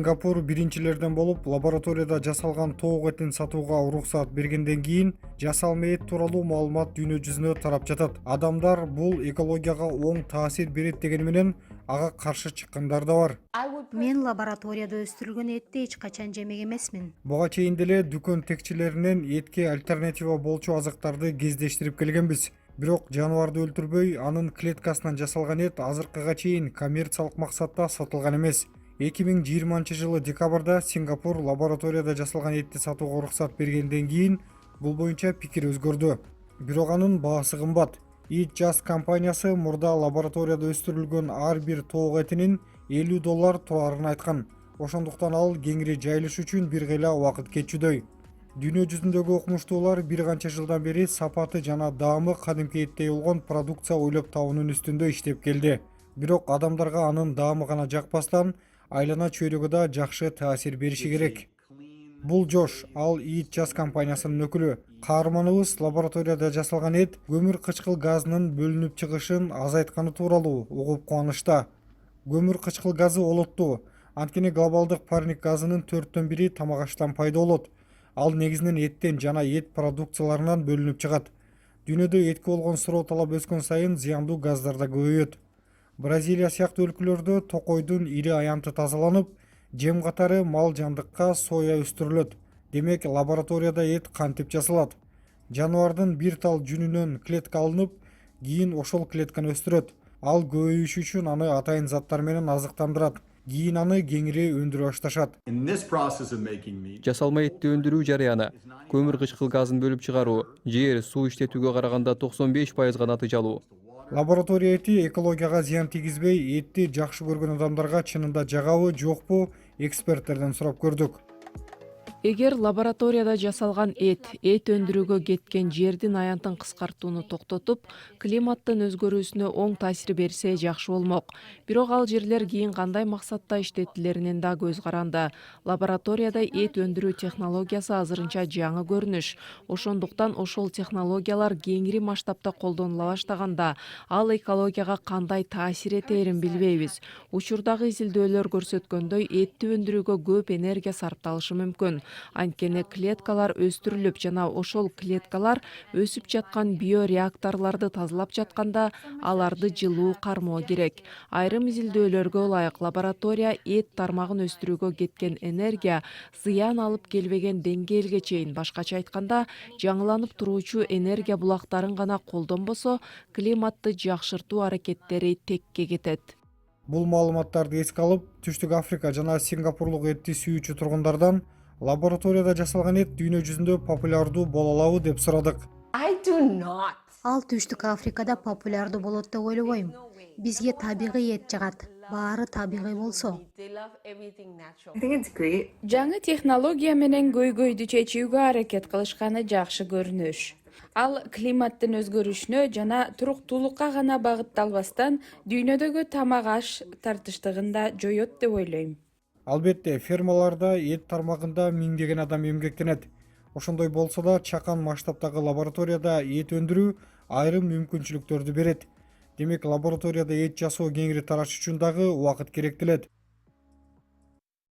Сингапур биринчилерден болуп лабораторияда жасалган тоок этин сатууга уруксат бергенден кийин жасалма эт тууралуу маалымат дүйнө жүзүнө тарап жатат. Адамдар бул экологияга оң таасир берет дегени менен ага каршы чыккандар да бар. Мен лабораторияда өстүрүлгөн этти эч качан жемек эмесмин. Буга чейин деле дүкөн текчилеринен этке альтернатива болчу азыктарды кездештирип келгенбиз. Бирок жаныбарды өлтүрбөй, анын клеткасынан жасалган эт азыркыга чейин коммерциялык максатта сатылган эмес. 2020 жылы декабрда Сингапур лабораторияда жасалган этти сатууга уруксат бергенден кийин бул боюнча пикир өзгөрдү. Бирок анын баасы кымбат. Eat Just компаниясы мурда лабораторияда өстүрүлгөн ар бир тоок этинин $50 турарын айткан. Ошондуктан ал кеңири жайылыш үчүн бир кыйла убакыт кетчүдөй. Дүйнө жүзүндөгү окумуштуулар бир канча жылдан бери сапаты жана даамы кадимки эттей болгон продукция ойлоп табуунун үстүндө иштеп келди. Бирок адамдарга анын даамы гана жакпастан, айлана чөйрөгө да жакшы таасир бериши керек. Бул Жош, ал Eat Just компаниясынын өкүлү. Каарманыбыз лабораторияда жасалган эт көмүр кычкыл газынын бөлүнүп чыгышын азайтканы тууралуу угуп кубанычта. Көмүр кычкыл газы олоттуу. Анткени глобалдык парник газынын 1/4 тамак аштан пайда болот. Ал негизинен эттен жана эт продукцияларынан бөлүнүп чыгат. Дүйнөдө этке болгон суроо талап өскөн сайын зыяндуу газдар да көбөйөт. Бразилия сыяктуу өлкөлөрдө токойдун ири аянты тазаланып, жем катары мал жандыкка соя өстүрүлөт. Демек, лабораторияда эт кантип жасалат? Жаныбардын бир тал жүнүнөн клетка алынып, кийин ошол клетканы өстүрөт. Ал көбөйүш үчүн аны атайын заттар менен азыктандырат. Кийин аны кеңири өндүрө башташат. Жасалма этти өндүрүү жарыяны көмүр кычкыл газын бөлүп чыгаруу жер, суу иштетүүгө караганда 95% натыйжалуу. Лаборатория эти экологияга зыян тийгизбей, этти жакшы көргөн адамдарга чынында жагабы, жокпу, эксперттерден сурап көрдүк. Эгер лабораторияда жасалган эт өндүрүүгө кеткен жердин аянтын кыскартууну токтотуп, климаттын өзгөрүүсүнө оң таасир берсе жакшы болмок. Бирок ал жерлер кийин кандай максатта иштетилеринен да көз каранды. Лабораторияда эт өндүрүү технологиясы азырынча жаңы көрүнүш. Ошондуктан ошол технологиялар кеңири масштабта колдонула баштаганда, ал экологияга кандай таасир этээрин билбейбиз. Учурдагы изилдөөлөр көрсөткөндөй, этти өндүрүүгө көп энергия сарпталышы мүмкүн. Анткени клеткалар өстүрүлүп жана ошол клеткалар өсүп жаткан биореакторлорду тазалап жатканда аларды жылуу кармоо керек. Айрым изилдөөлөргө ылайык лаборатория эт тармагын өстүрүүгө кеткен энергия зыян алып келбеген деңгээлге чейин, башкача айтканда, жаңыланып туруучу энергия булактарын гана колдонбосо, климатты жакшыртуу аракеттери текке кетет. Бул маалыматтарды эске алып, Түштүк Африка жана Сингапурлук этти сүйүүчү тургундардан лабораторияда жасалган эт дүйнө жүзүндө популярдуу боло алабы деп сурадык. Ал Түштүк Африкада популярдуу болот деп ойлобойм. Бизге табигый эт жагат. Баары табигый болсо. Жаңы технология менен көйгөйдү чечүүгө аракет кылышканы жакшы көрүнүш. Ал климаттын өзгөрүшүнө жана туруктуулукка гана багытталбастан, дүйнөдөгү тамак аш тартыштыгын да жоет деп ойлойм. Албетте, фермаларда эт тармагында миңдеген адам эмгектенет. Ошондой болсо да, чакан масштабтагы лабораторияда эт өндүрүү айрым мүмкүнчүлүктөрдү берет. Демек, лабораторияда эт жасоо кеңири тараш үчүн дагы убакыт керектелет.